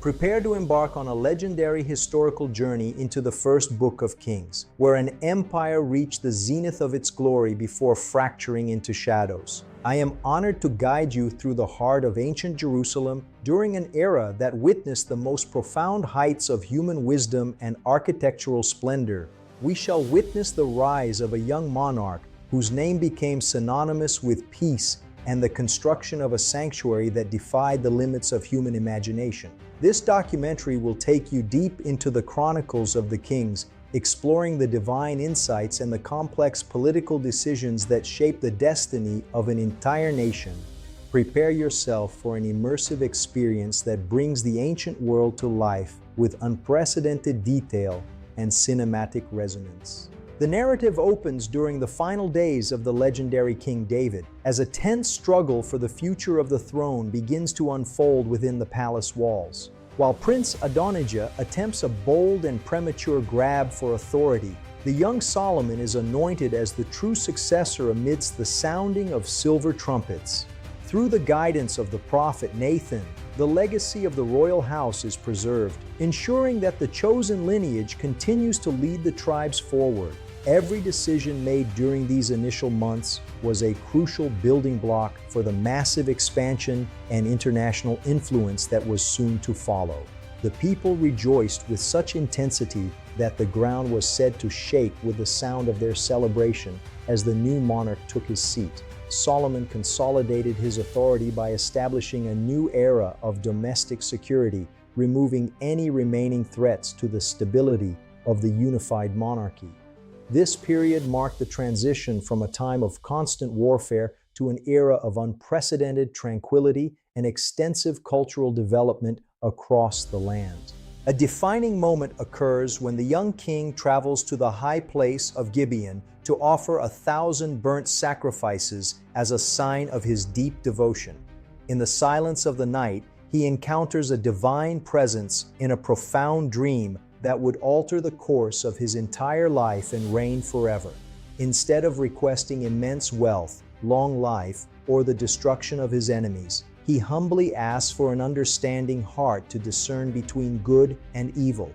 Prepare to embark on a legendary historical journey into the first book of Kings, where an empire reached the zenith of its glory before fracturing into shadows. I am honored to guide you through the heart of ancient Jerusalem during an era that witnessed the most profound heights of human wisdom and architectural splendor. We shall witness the rise of a young monarch whose name became synonymous with peace and the construction of a sanctuary that defied the limits of human imagination. This documentary will take you deep into the Chronicles of the Kings, exploring the divine insights and the complex political decisions that shape the destiny of an entire nation. Prepare yourself for an immersive experience that brings the ancient world to life with unprecedented detail and cinematic resonance. The narrative opens during the final days of the legendary King David, as a tense struggle for the future of the throne begins to unfold within the palace walls. While Prince Adonijah attempts a bold and premature grab for authority, the young Solomon is anointed as the true successor amidst the sounding of silver trumpets. Through the guidance of the prophet Nathan, the legacy of the royal house is preserved, ensuring that the chosen lineage continues to lead the tribes forward. Every decision made during these initial months was a crucial building block for the massive expansion and international influence that was soon to follow. The people rejoiced with such intensity that the ground was said to shake with the sound of their celebration as the new monarch took his seat. Solomon consolidated his authority by establishing a new era of domestic security, removing any remaining threats to the stability of the unified monarchy. This period marked the transition from a time of constant warfare to an era of unprecedented tranquility and extensive cultural development across the land. A defining moment occurs when the young king travels to the high place of Gibeon to offer 1,000 burnt sacrifices as a sign of his deep devotion. In the silence of the night, he encounters a divine presence in a profound dream that would alter the course of his entire life and reign forever. Instead of requesting immense wealth, long life, or the destruction of his enemies, he humbly asks for an understanding heart to discern between good and evil.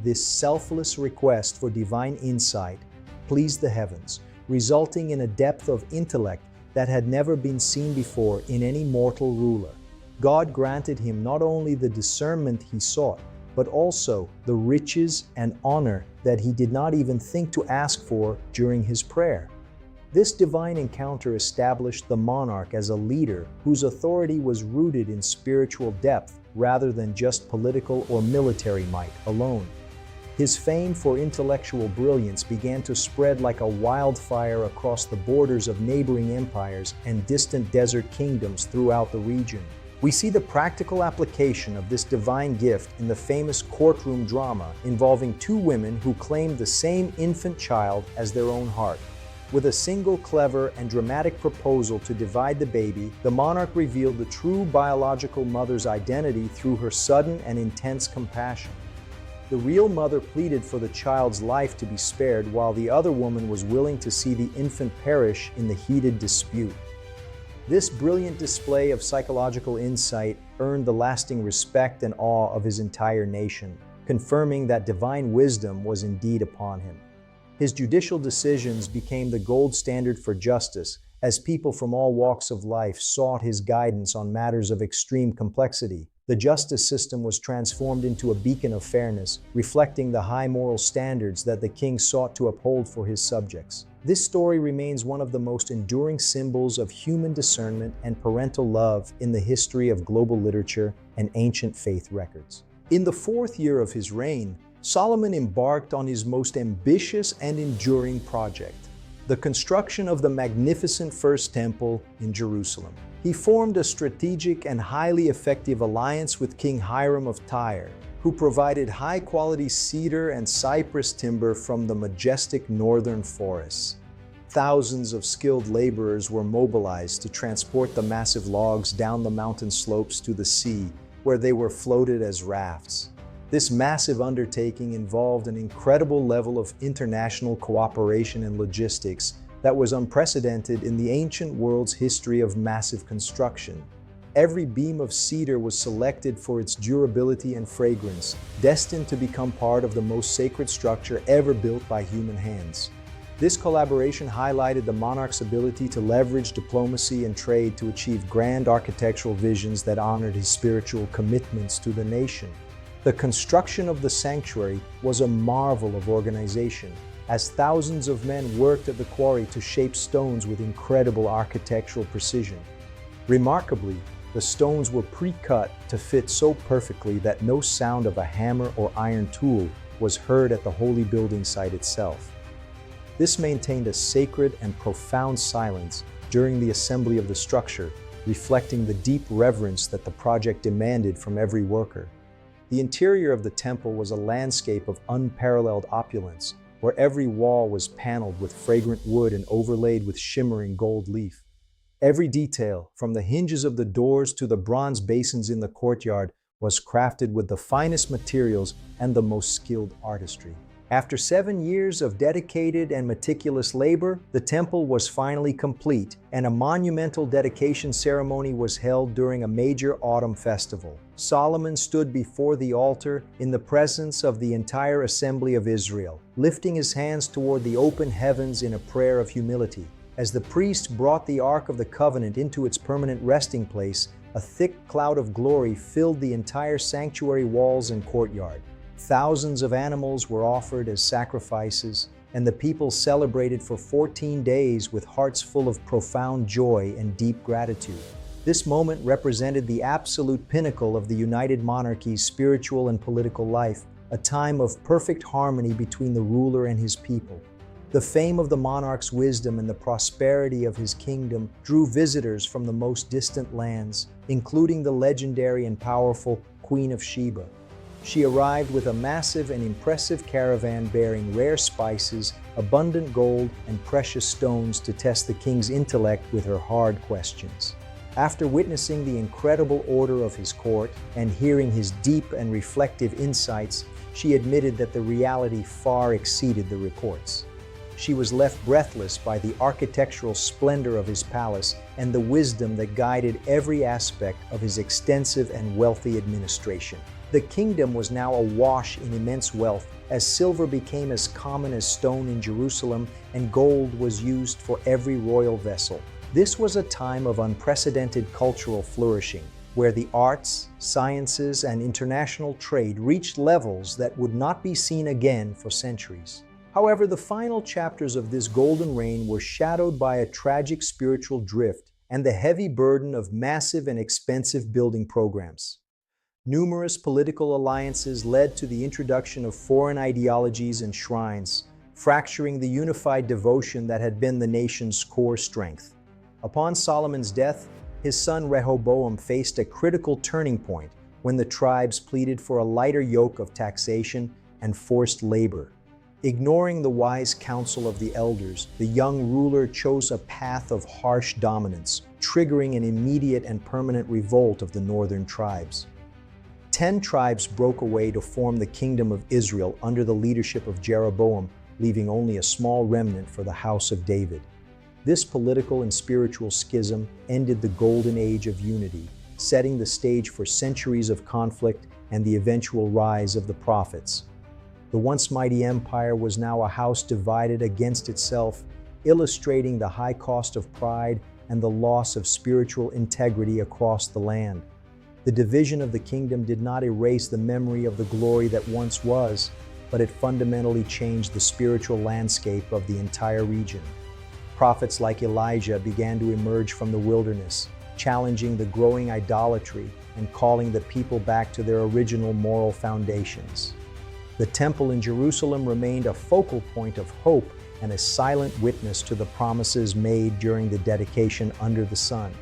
This selfless request for divine insight pleased the heavens, resulting in a depth of intellect that had never been seen before in any mortal ruler. God granted him not only the discernment he sought, but also the riches and honor that he did not even think to ask for during his prayer. This divine encounter established the monarch as a leader whose authority was rooted in spiritual depth rather than just political or military might alone. His fame for intellectual brilliance began to spread like a wildfire across the borders of neighboring empires and distant desert kingdoms throughout the region. We see the practical application of this divine gift in the famous courtroom drama involving two women who claimed the same infant child as their own heart. With a single clever and dramatic proposal to divide the baby, the monarch revealed the true biological mother's identity through her sudden and intense compassion. The real mother pleaded for the child's life to be spared, while the other woman was willing to see the infant perish in the heated dispute. This brilliant display of psychological insight earned the lasting respect and awe of his entire nation, confirming that divine wisdom was indeed upon him. His judicial decisions became the gold standard for justice, as people from all walks of life sought his guidance on matters of extreme complexity. The justice system was transformed into a beacon of fairness, reflecting the high moral standards that the king sought to uphold for his subjects. This story remains one of the most enduring symbols of human discernment and parental love in the history of global literature and ancient faith records. In the 4th year of his reign, Solomon embarked on his most ambitious and enduring project, the construction of the magnificent First Temple in Jerusalem. He formed a strategic and highly effective alliance with King Hiram of Tyre, who provided high-quality cedar and cypress timber from the majestic northern forests. Thousands of skilled laborers were mobilized to transport the massive logs down the mountain slopes to the sea, where they were floated as rafts. This massive undertaking involved an incredible level of international cooperation and logistics that was unprecedented in the ancient world's history of massive construction. Every beam of cedar was selected for its durability and fragrance, destined to become part of the most sacred structure ever built by human hands. This collaboration highlighted the monarch's ability to leverage diplomacy and trade to achieve grand architectural visions that honored his spiritual commitments to the nation. The construction of the sanctuary was a marvel of organization, as thousands of men worked at the quarry to shape stones with incredible architectural precision. Remarkably, the stones were pre-cut to fit so perfectly that no sound of a hammer or iron tool was heard at the holy building site itself. This maintained a sacred and profound silence during the assembly of the structure, reflecting the deep reverence that the project demanded from every worker. The interior of the temple was a landscape of unparalleled opulence, where every wall was paneled with fragrant wood and overlaid with shimmering gold leaf. Every detail, from the hinges of the doors to the bronze basins in the courtyard, was crafted with the finest materials and the most skilled artistry. After 7 years of dedicated and meticulous labor, the temple was finally complete, and a monumental dedication ceremony was held during a major autumn festival. Solomon stood before the altar in the presence of the entire assembly of Israel, lifting his hands toward the open heavens in a prayer of humility. As the priest brought the Ark of the Covenant into its permanent resting place, a thick cloud of glory filled the entire sanctuary walls and courtyard. Thousands of animals were offered as sacrifices, and the people celebrated for 14 days with hearts full of profound joy and deep gratitude. This moment represented the absolute pinnacle of the united monarchy's spiritual and political life, a time of perfect harmony between the ruler and his people. The fame of the monarch's wisdom and the prosperity of his kingdom drew visitors from the most distant lands, including the legendary and powerful Queen of Sheba. She arrived with a massive and impressive caravan bearing rare spices, abundant gold, and precious stones to test the king's intellect with her hard questions. After witnessing the incredible order of his court and hearing his deep and reflective insights, she admitted that the reality far exceeded the reports. She was left breathless by the architectural splendor of his palace and the wisdom that guided every aspect of his extensive and wealthy administration. The kingdom was now awash in immense wealth, as silver became as common as stone in Jerusalem and gold was used for every royal vessel. This was a time of unprecedented cultural flourishing, where the arts, sciences, and international trade reached levels that would not be seen again for centuries. However, the final chapters of this golden reign were shadowed by a tragic spiritual drift and the heavy burden of massive and expensive building programs. Numerous political alliances led to the introduction of foreign ideologies and shrines, fracturing the unified devotion that had been the nation's core strength. Upon Solomon's death, his son Rehoboam faced a critical turning point when the tribes pleaded for a lighter yoke of taxation and forced labor. Ignoring the wise counsel of the elders, the young ruler chose a path of harsh dominance, triggering an immediate and permanent revolt of the northern tribes. 10 tribes broke away to form the Kingdom of Israel under the leadership of Jeroboam, leaving only a small remnant for the house of David. This political and spiritual schism ended the golden age of unity, setting the stage for centuries of conflict and the eventual rise of the prophets. The once mighty empire was now a house divided against itself, illustrating the high cost of pride and the loss of spiritual integrity across the land. The division of the kingdom did not erase the memory of the glory that once was, but it fundamentally changed the spiritual landscape of the entire region. Prophets like Elijah began to emerge from the wilderness, challenging the growing idolatry and calling the people back to their original moral foundations. The temple in Jerusalem remained a focal point of hope and a silent witness to the promises made during the dedication under the sun.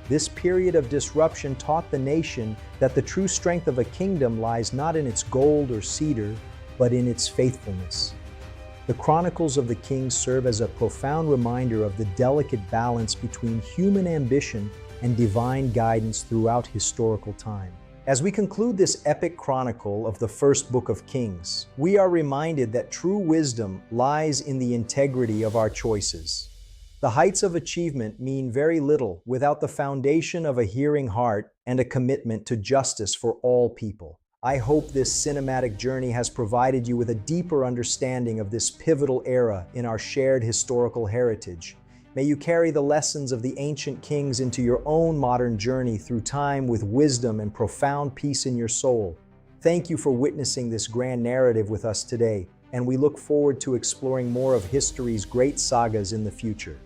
This period of disruption taught the nation that the true strength of a kingdom lies not in its gold or cedar, but in its faithfulness. The Chronicles of the Kings serve as a profound reminder of the delicate balance between human ambition and divine guidance throughout historical time. As we conclude this epic chronicle of the first book of Kings, we are reminded that true wisdom lies in the integrity of our choices. The heights of achievement mean very little without the foundation of a hearing heart and a commitment to justice for all people. I hope this cinematic journey has provided you with a deeper understanding of this pivotal era in our shared historical heritage. May you carry the lessons of the ancient kings into your own modern journey through time with wisdom and profound peace in your soul. Thank you for witnessing this grand narrative with us today, and we look forward to exploring more of history's great sagas in the future.